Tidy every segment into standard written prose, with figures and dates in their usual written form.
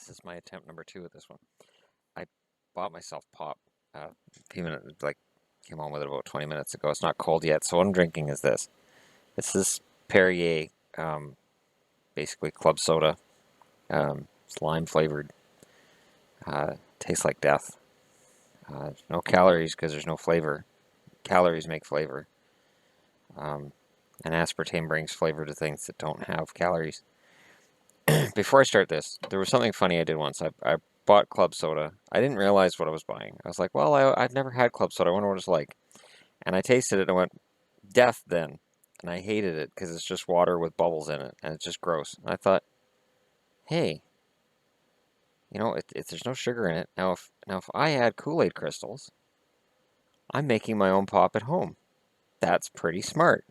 This is my attempt number 2 at this one. I bought myself pop a few minutes, like came on with it about 20 minutes ago. It's not cold yet, so what I'm drinking is this. This is Perrier, basically club soda. It's lime flavored. Tastes like death. No calories because there's no flavor. Calories make flavor. And aspartame brings flavor to things that don't have calories. Before I start this, there was something funny I did once. I bought club soda. I didn't realize what I was buying. I was like, well, I've never had club soda. I wonder what it's like. And I tasted it and I went, death then. And I hated it because it's just water with bubbles in it. And it's just gross. And I thought, hey, there's no sugar in it. Now if I add Kool-Aid crystals, I'm making my own pop at home. That's pretty smart.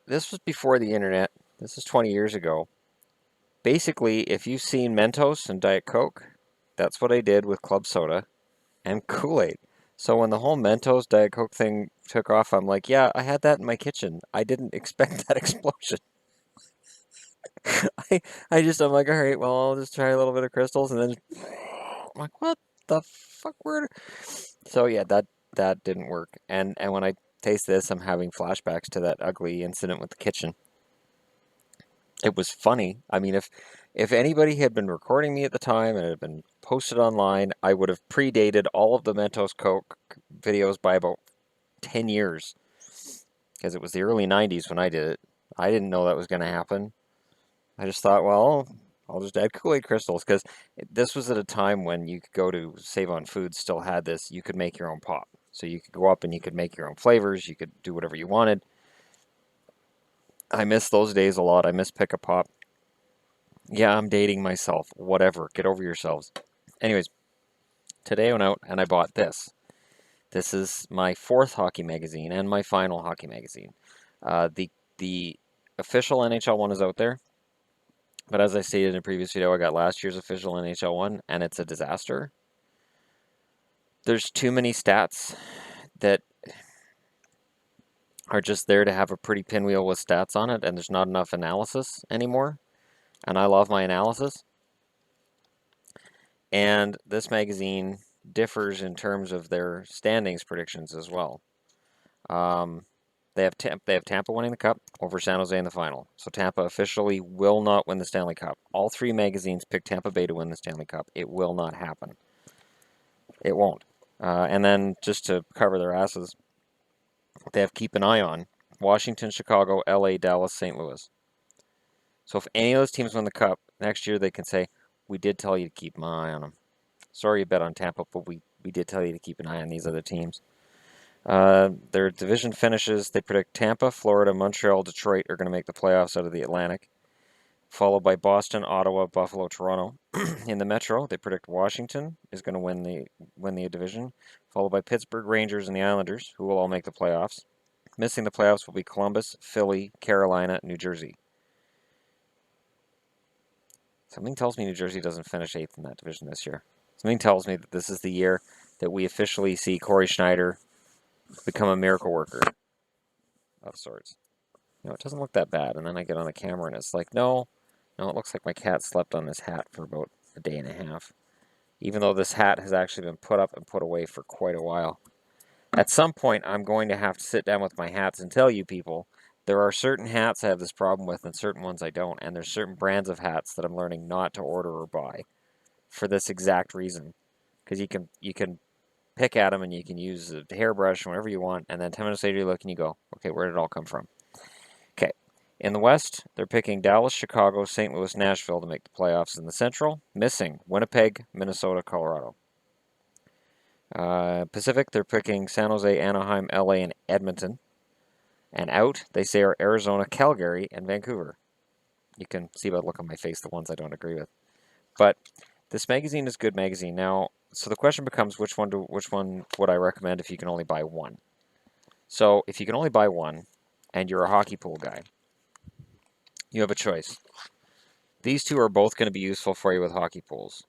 This was before the internet. This is 20 years ago. Basically, if you've seen Mentos and Diet Coke, that's what I did with club soda and Kool-Aid. So when the whole Mentos Diet Coke thing took off, I'm like, yeah, I had that in my kitchen. I didn't expect that explosion. I'm like, all right, well, I'll just try a little bit of crystals, and then I'm like, what the fuck? So yeah, that didn't work. And when I taste this, I'm having flashbacks to that ugly incident with the kitchen. It was funny. I mean, if anybody had been recording me at the time and it had been posted online, I would have predated all of the Mentos Coke videos by about 10 years. Because it was the early 90s when I did it. I didn't know that was going to happen. I just thought, well, I'll just add Kool-Aid crystals. Because this was at a time when you could go to Save on Foods, still had this. You could make your own pop. So you could go up and you could make your own flavors. You could do whatever you wanted. I miss those days a lot. I miss Pick a Pop. Yeah, I'm dating myself. Whatever. Get over yourselves. Anyways, today I went out and I bought this. This is my 4th hockey magazine and my final hockey magazine. The official NHL one is out there, but as I stated in a previous video, I got last year's official NHL one, and it's a disaster. There's too many stats that are just there to have a pretty pinwheel with stats on it, and there's not enough analysis anymore. And I love my analysis. And this magazine differs in terms of their standings predictions as well. They have Tampa winning the Cup over San Jose in the final. So Tampa officially will not win the Stanley Cup. All 3 magazines picked Tampa Bay to win the Stanley Cup. It will not happen. It won't. And then just to cover their asses, they have keep an eye on Washington, Chicago, LA, Dallas, St. Louis. So if any of those teams win the Cup, next year they can say, we did tell you to keep an eye on them. Sorry you bet on Tampa, but we did tell you to keep an eye on these other teams. Their division finishes, they predict Tampa, Florida, Montreal, Detroit are going to make the playoffs out of the Atlantic, followed by Boston, Ottawa, Buffalo, Toronto. In the Metro, they predict Washington is going to win the division, followed by Pittsburgh, Rangers, and the Islanders, who will all make the playoffs. Missing the playoffs will be Columbus, Philly, Carolina, New Jersey. Something tells me New Jersey doesn't finish 8th in that division this year. Something tells me that this is the year that we officially see Corey Schneider become a miracle worker of sorts. It doesn't look that bad. And then I get on the camera and it's like, no, it looks like my cat slept on this hat for about a day and a half. Even though this hat has actually been put up and put away for quite a while. At some point, I'm going to have to sit down with my hats and tell you people, there are certain hats I have this problem with and certain ones I don't. And there's certain brands of hats that I'm learning not to order or buy for this exact reason. Because you can pick at them and you can use a hairbrush whenever you want, and then 10 minutes later you look and you go, okay, where did it all come from? Okay, in the West, they're picking Dallas, Chicago, St. Louis, Nashville to make the playoffs. In the Central, missing Winnipeg, Minnesota, Colorado. Pacific, they're picking San Jose, Anaheim, LA, and Edmonton. And out, they say, are Arizona, Calgary, and Vancouver. You can see by the look on my face the ones I don't agree with. But this magazine is a good magazine. Now, so the question becomes, which one would I recommend if you can only buy one? So if you can only buy one, and you're a hockey pool guy, you have a choice. These two are both going to be useful for you with hockey pools.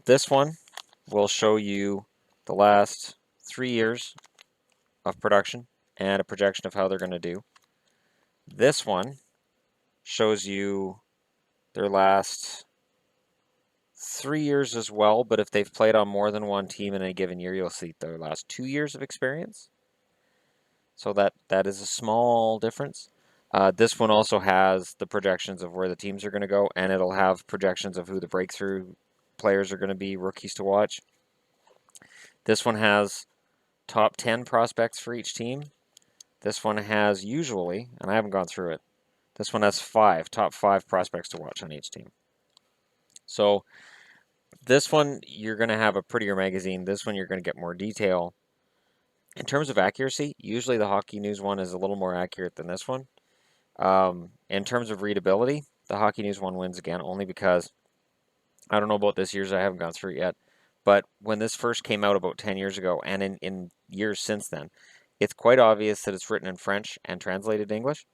This one will show you the last 3 years of production and a projection of how they're going to do. This one shows you their last 3 years as well, but if they've played on more than one team in a given year, you'll see their last 2 years of experience. So that is a small difference. This one also has the projections of where the teams are going to go, and it'll have projections of who the breakthrough players are going to be, rookies to watch. This one has top 10 prospects for each team. This one has usually, and I haven't gone through it, this one has top 5 prospects to watch on each team. So this one, you're going to have a prettier magazine. This one, you're going to get more detail. In terms of accuracy, usually the Hockey News one is a little more accurate than this one. In terms of readability, the Hockey News one wins again, only because I don't know about this year's, I haven't gone through it yet. But when this first came out about 10 years ago, and in years since then, it's quite obvious that it's written in French and translated to English.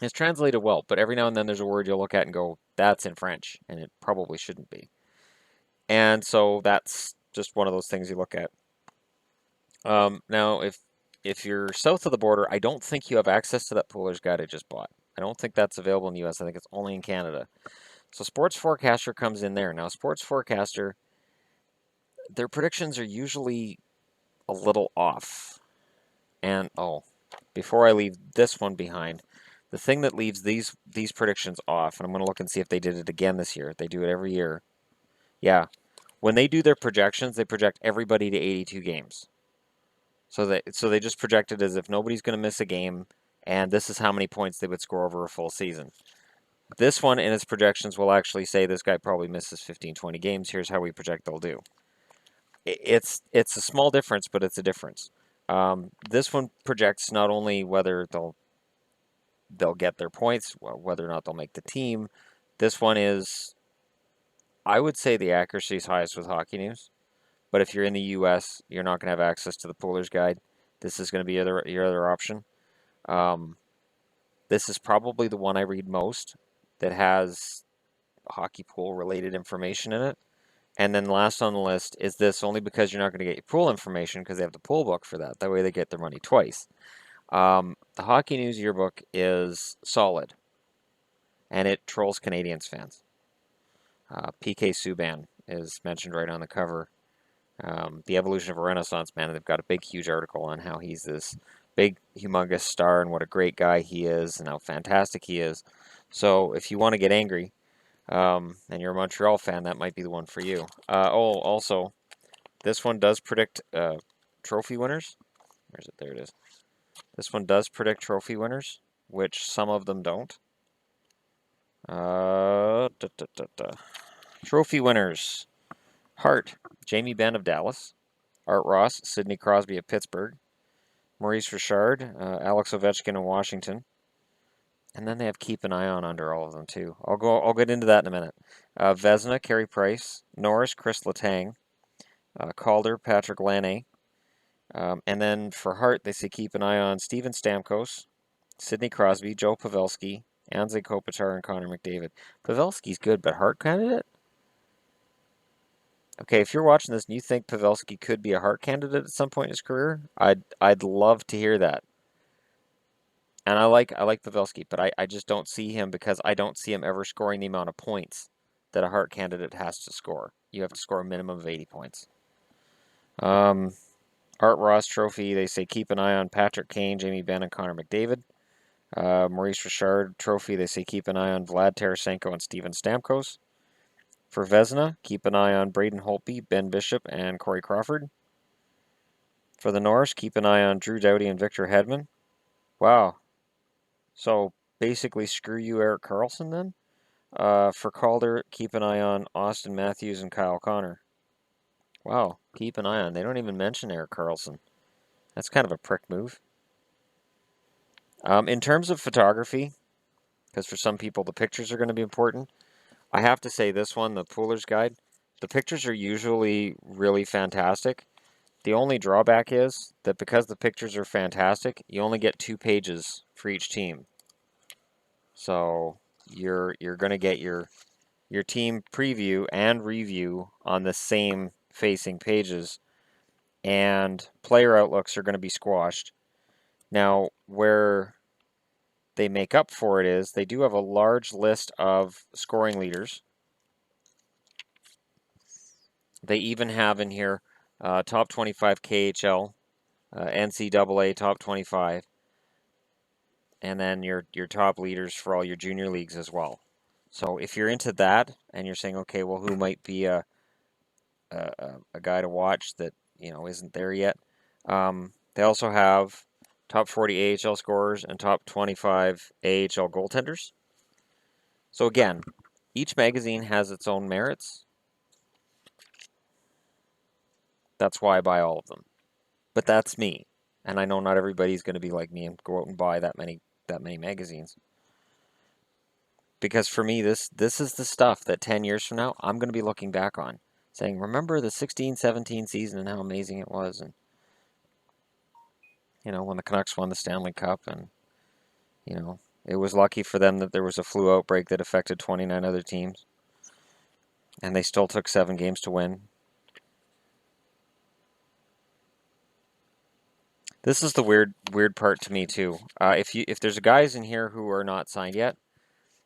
It's translated well, but every now and then there's a word you'll look at and go, that's in French, and it probably shouldn't be. And so that's just one of those things you look at. Now, if you're south of the border, I don't think you have access to that Pooler's Guide I just bought. I don't think that's available in the US. I think it's only in Canada. So Sports Forecaster comes in there. Now, Sports Forecaster, their predictions are usually a little off. And, before I leave this one behind, the thing that leaves these predictions off, and I'm going to look and see if they did it again this year. They do it every year. Yeah. When they do their projections, they project everybody to 82 games. So they just project it as if nobody's going to miss a game, and this is how many points they would score over a full season. This one in its projections will actually say this guy probably misses 15, 20 games. Here's how we project they'll do. It's a small difference, but it's a difference. This one projects not only whether they'll get their points, whether or not they'll make the team. This one is, I would say the accuracy is highest with Hockey News. But if you're in the US, you're not going to have access to the Pooler's Guide. This is going to be your other option. This is probably the one I read most that has hockey pool related information in it. And then last on the list is this, only because you're not going to get your pool information because they have the pool book for that. That way they get their money twice. The Hockey News Yearbook is solid, and it trolls Canadiens fans. PK Subban is mentioned right on the cover. The Evolution of a Renaissance Man, and they've got a big, huge article on how he's this big, humongous star and what a great guy he is and how fantastic he is. So if you want to get angry, and you're a Montreal fan, that might be the one for you. Also, this one does predict trophy winners. Where is it? There it is. This one does predict trophy winners, which some of them don't. Trophy winners. Hart, Jamie Benn of Dallas. Art Ross, Sidney Crosby of Pittsburgh. Maurice Richard, Alex Ovechkin of Washington. And then they have keep an eye on under all of them too. I'll get into that in a minute. Vezina, Carey Price. Norris, Chris Letang. Calder, Patrick Laine. And then for Hart, they say keep an eye on Steven Stamkos, Sidney Crosby, Joe Pavelski, Anze Kopitar, and Connor McDavid. Pavelski's good, but Hart candidate? Okay, if you're watching this and you think Pavelski could be a Hart candidate at some point in his career, I'd love to hear that. And I like Pavelski, but I just don't see him because I don't see him ever scoring the amount of points that a Hart candidate has to score. You have to score a minimum of 80 points. Art Ross Trophy, they say keep an eye on Patrick Kane, Jamie Benn, and Connor McDavid. Maurice Richard Trophy, they say keep an eye on Vlad Tarasenko and Steven Stamkos. For Vezina, keep an eye on Braden Holtby, Ben Bishop, and Corey Crawford. For the Norris, keep an eye on Drew Doughty and Victor Hedman. Wow. So basically, screw you, Erik Karlsson, then. For Calder, keep an eye on Austin Matthews and Kyle Connor. Wow, keep an eye on. They don't even mention Erik Karlsson. That's kind of a prick move. In terms of photography, because for some people the pictures are going to be important, I have to say this one, the Pooler's Guide, the pictures are usually really fantastic. The only drawback is that because the pictures are fantastic, you only get 2 pages for each team. So you're going to get your team preview and review on the same facing pages, and player outlooks are going to be squashed. Now, where they make up for it is they do have a large list of scoring leaders. They even have in here top 25 KHL, NCAA top 25, and then your top leaders for all your junior leagues as well. So if you're into that and you're saying, okay, well, who might be a guy to watch that isn't there yet? They also have top 40 AHL scorers and top 25 AHL goaltenders. So again, each magazine has its own merits. That's why I buy all of them. But that's me. And I know not everybody's going to be like me and go out and buy that many magazines. Because for me, this is the stuff that 10 years from now, I'm going to be looking back on. Saying, remember the 16-17 season and how amazing it was. And, when the Canucks won the Stanley Cup. And, it was lucky for them that there was a flu outbreak that affected 29 other teams. And they still took 7 games to win. This is the weird part to me too. If there's guys in here who are not signed yet,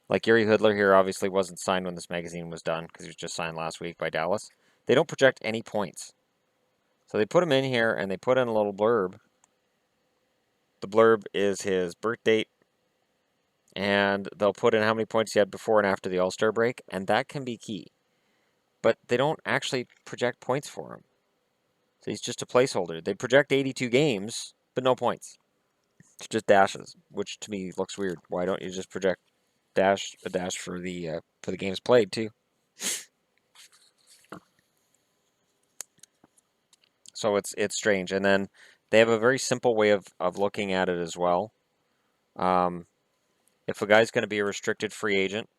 like Gary Hoodler here obviously wasn't signed when this magazine was done because he was just signed last week by Dallas. They don't project any points. So they put him in here and they put in a little blurb. The blurb is his birth date, and they'll put in how many points he had before and after the All-Star break, and that can be key. But they don't actually project points for him. So he's just a placeholder. They project 82 games, but no points. It's just dashes, which to me looks weird. Why don't you just project a dash for the games played too? So it's strange. And then they have a very simple way of looking at it as well. If a guy's going to be a restricted free agent,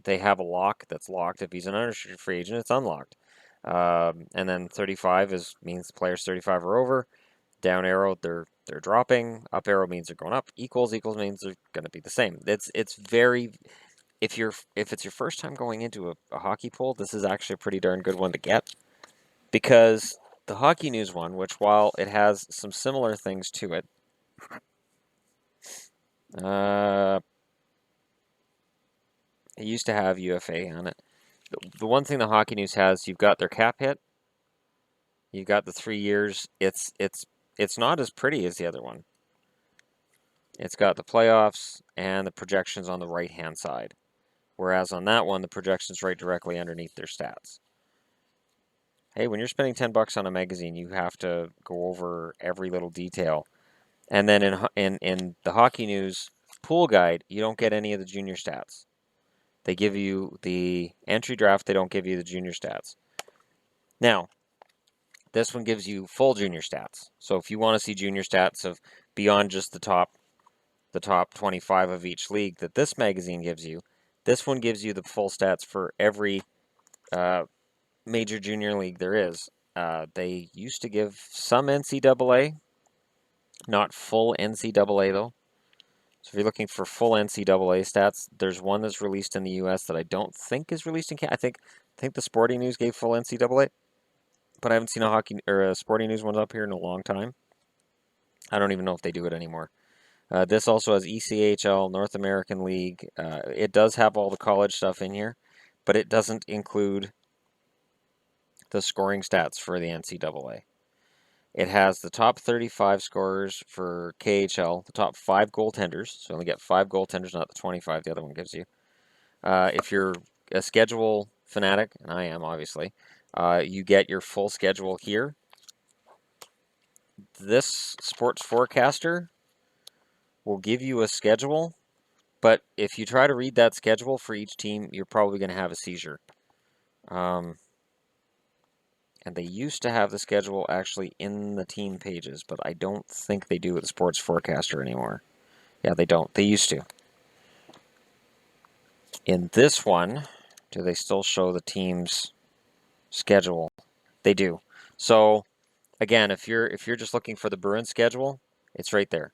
they have a lock that's locked. If he's an unrestricted free agent, it's unlocked. And then 35 means players 35 or over. Down arrow, they're dropping. Up arrow means they're going up. Equals means they're going to be the same. It's very, if it's your first time going into a hockey pool, this is actually a pretty darn good one to get, because the Hockey News one, which while it has some similar things to it, it used to have UFA on it. The one thing the Hockey News has, you've got their cap hit, you've got the 3 years. It's not as pretty as the other one. It's got the playoffs and the projections on the right-hand side. Whereas on that one, the projections right directly underneath their stats. Hey, when you're spending $10 on a magazine, you have to go over every little detail. And then in the Hockey News pool guide, you don't get any of the junior stats. They give you the entry draft, they don't give you the junior stats. Now, this one gives you full junior stats. So if you want to see junior stats of beyond just the top 25 of each league that this magazine gives you, this one gives you the full stats for every major junior league there is. They used to give some NCAA, not full NCAA though. So if you're looking for full NCAA stats, there's one that's released in the U.S. that I don't think is released in Canada. I think the Sporting News gave full NCAA, but I haven't seen a hockey or a Sporting News one up here in a long time. I don't even know if they do it anymore. This also has ECHL, North American League. It does have all the college stuff in here, but it doesn't include the scoring stats for the NCAA. It has the top 35 scorers for KHL, the top 5 goaltenders. So you only get 5 goaltenders, not the 25 the other one gives you. If you're a schedule fanatic, and I am obviously, you get your full schedule here. This sports forecaster will give you a schedule, but if you try to read that schedule for each team, you're probably going to have a seizure. And they used to have the schedule actually in the team pages, but I don't think they do with the sports forecaster anymore. Yeah, they don't. They used to. In this one, do they still show the team's schedule? They do. So, again, if you're just looking for the Bruins schedule, it's right there.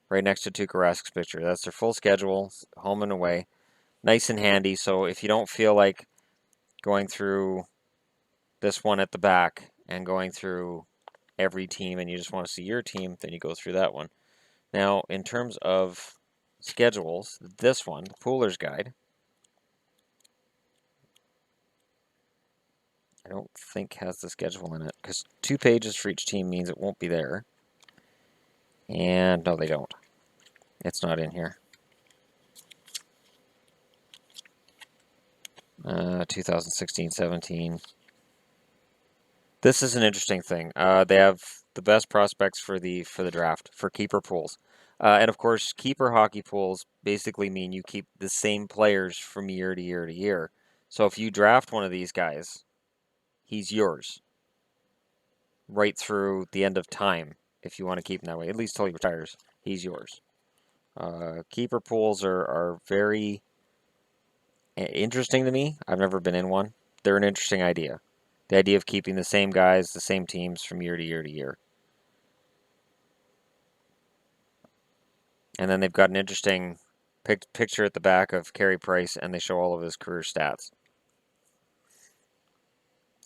Right next to Tuukka Rask's picture. That's their full schedule, home and away. Nice and handy, so if you don't feel like going through this one at the back and going through every team and you just want to see your team, then you go through that one. Now, in terms of schedules, this one, the Pooler's Guide, I don't think has the schedule in it, because 2 pages for each team means it won't be there. And no, they don't. It's not in here. 2016-17. This is an interesting thing. They have the best prospects for the draft for keeper pools, and of course, keeper hockey pools basically mean you keep the same players from year to year to year. So if you draft one of these guys, he's yours right through the end of time. If you want to keep him that way, at least till he retires, he's yours. Keeper pools are very interesting to me. I've never been in one. They're an interesting idea. The idea of keeping the same guys, the same teams from year to year to year. And then they've got an interesting picture at the back of Carey Price, and they show all of his career stats.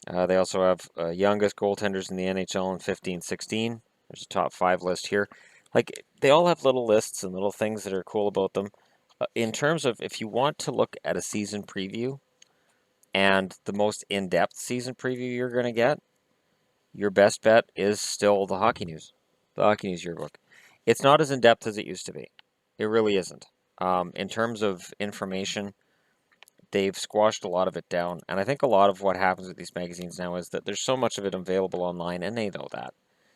They also have youngest goaltenders in the NHL in 15-16. There's a top 5 list here. Like, they all have little lists and little things that are cool about them. In terms of if you want to look at a season preview and the most in-depth season preview you're going to get, your best bet is still the Hockey News Yearbook. It's not as in-depth as it used to be. It really isn't. In terms of information, they've squashed a lot of it down. And I think a lot of what happens with these magazines now is that there's so much of it available online, and they know that.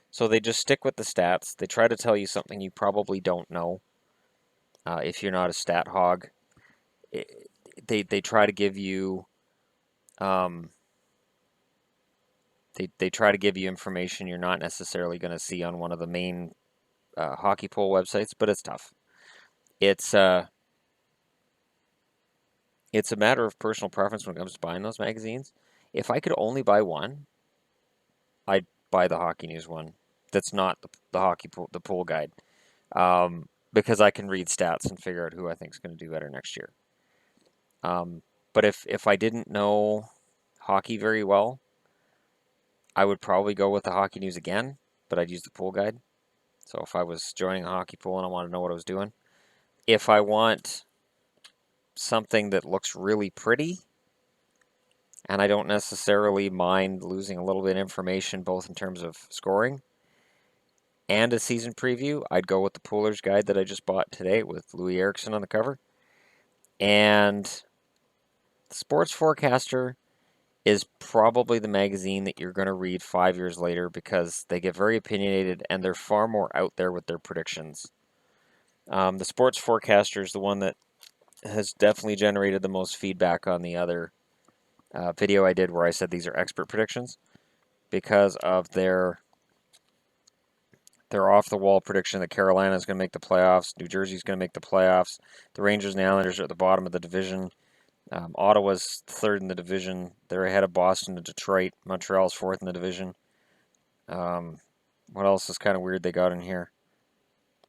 So they just stick with the stats. They try to tell you something you probably don't know if you're not a stat hog. They try to give you... They try to give you information you're not necessarily going to see on one of the main hockey poll websites, but it's tough. It's a matter of personal preference when it comes to buying those magazines. If I could only buy one, I'd buy the Hockey News one. That's not the hockey pool, the pool guide, because I can read stats and figure out who I think is going to do better next year. But if I didn't know hockey very well, I would probably go with the Hockey News again, but I'd use the pool guide. So if I was joining a hockey pool and I want to know what I was doing, if I want something that looks really pretty, and I don't necessarily mind losing a little bit of information both in terms of scoring and a season preview, I'd go with the Pooler's Guide that I just bought today with Louis Eriksson on the cover. And the Sports Forecaster is probably the magazine that you're going to read 5 years later because they get very opinionated and they're far more out there with their predictions. The Sports Forecaster is the one that has definitely generated the most feedback on the other video I did where I said these are expert predictions because of their off-the-wall prediction that Carolina is going to make the playoffs, New Jersey is going to make the playoffs, the Rangers and the Islanders are at the bottom of the division, Ottawa's third in the division, they're ahead of Boston and Detroit, Montreal's fourth in the division. What else is kind of weird they got in here?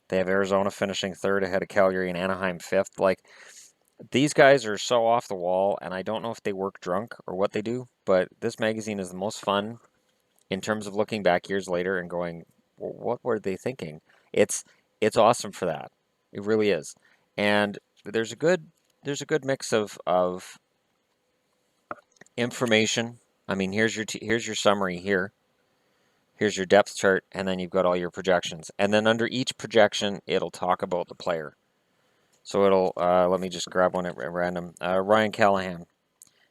They have Arizona finishing third ahead of Calgary and Anaheim fifth. Like, these guys are so off the wall, and I don't know if they work drunk or what they do, but this magazine is the most fun in terms of looking back years later and going, well, what were they thinking? It's awesome for that. It really is. And there's a good mix of information. I mean, here's your summary here. Here's your depth chart, and then you've got all your projections. And then under each projection, it'll talk about the player. So it'll, let me just grab one at random. Ryan Callahan,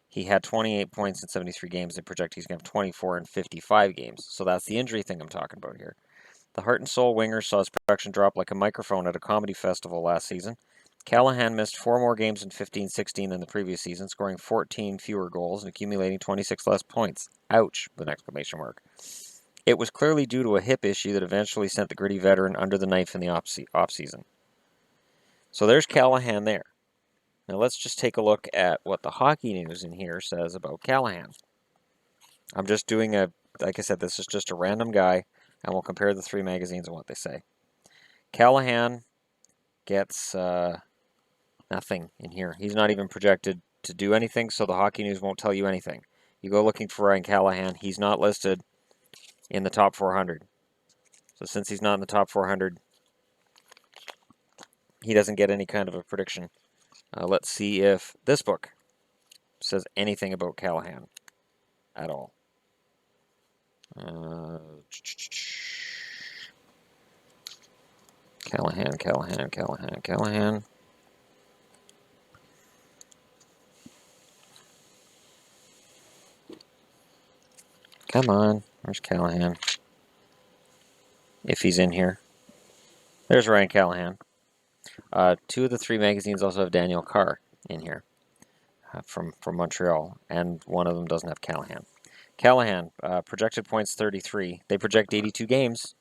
he had 28 points in 73 games. They project he's going to have 24 in 55 games. So that's the injury thing I'm talking about here. The heart and soul winger saw his production drop like a microphone at a comedy festival last season. Callahan missed 4 more games in 15-16 than the previous season, scoring 14 fewer goals and accumulating 26 less points. Ouch, with an exclamation mark. It was clearly due to a hip issue that eventually sent the gritty veteran under the knife in the off-season. So there's Callahan there. Now let's just take a look at what the Hockey News in here says about Callahan. I'm just doing like I said, this is just a random guy, and we'll compare the 3 magazines and what they say. Callahan gets nothing in here. He's not even projected to do anything, so the Hockey News won't tell you anything. You go looking for Ryan Callahan, he's not listed in the top 400. So since he's not in the top 400, he doesn't get any kind of a prediction. Let's see if this book says anything about Callahan at all. Callahan. Come on, where's Callahan? If he's in here. There's Ryan Callahan. 2 of the 3 magazines also have Daniel Carr in here from Montreal, and one of them doesn't have Callahan. Callahan, projected points 33. They project 82 games.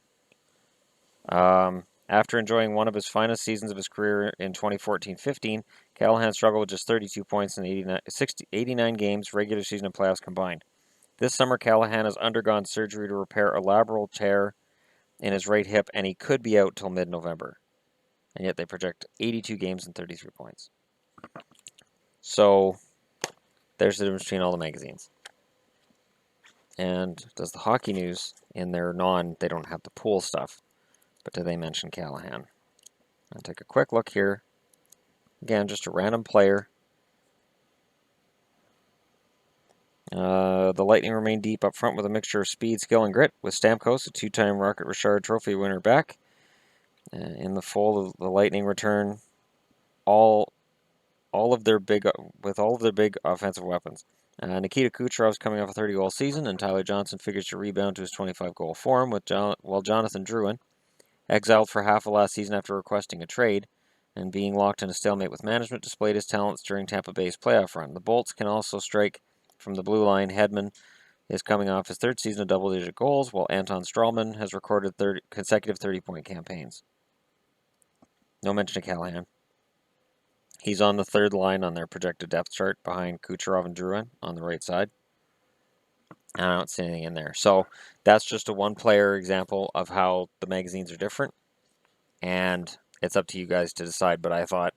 After enjoying one of his finest seasons of his career in 2014-15, Callahan struggled with just 32 points in 89 games, regular season and playoffs combined. This summer, Callahan has undergone surgery to repair a labral tear in his right hip, and he could be out till mid-November. And yet they project 82 games and 33 points. So there's the difference between all the magazines. And does the Hockey News in their they don't have the pool stuff, but do they mention Callahan? I'll take a quick look here. Again, just a random player. The Lightning remain deep up front with a mixture of speed, skill, and grit, with Stamkos, a 2-time Rocket Richard Trophy winner, back. In the fold, the Lightning return all of their big offensive weapons. Nikita Kucherov's coming off a 30-goal season, and Tyler Johnson figures to rebound to his 25-goal form, while Jonathan Drouin, exiled for half of last season after requesting a trade and being locked in a stalemate with management, displayed his talents during Tampa Bay's playoff run. The Bolts can also strike from the blue line. Hedman is coming off his 3rd season of double-digit goals, while Anton Strawman has recorded consecutive 30-point campaigns. No mention of Callahan. He's on the 3rd line on their projected depth chart behind Kucherov and Drouin on the right side. I don't see anything in there. So that's just a one-player example of how the magazines are different. And it's up to you guys to decide. But I thought,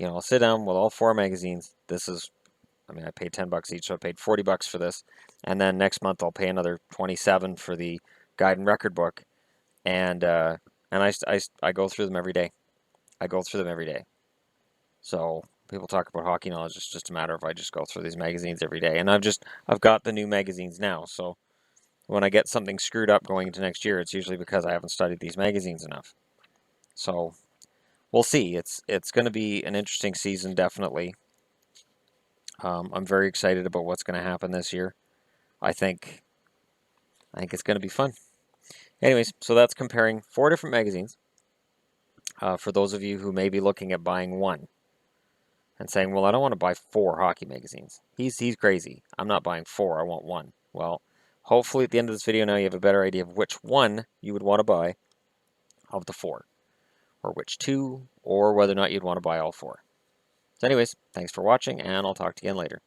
I'll sit down with all 4 magazines. I paid $10 each, so I paid $40 for this. And then next month I'll pay another $27 for the guide and record book. And I go through them every day. So people talk about hockey knowledge. It's just a matter of I just go through these magazines every day. And I've got the new magazines now. So when I get something screwed up going into next year, it's usually because I haven't studied these magazines enough. So we'll see. It's going to be an interesting season, definitely. I'm very excited about what's going to happen this year. I think it's going to be fun. Anyways, so that's comparing 4 different magazines. For those of you who may be looking at buying one and saying, well, I don't want to buy 4 hockey magazines. He's crazy. I'm not buying 4. I want 1. Well, hopefully at the end of this video now you have a better idea of which one you would want to buy of the 4. Or which 2, or whether or not you'd want to buy all 4. So anyways, thanks for watching, and I'll talk to you again later.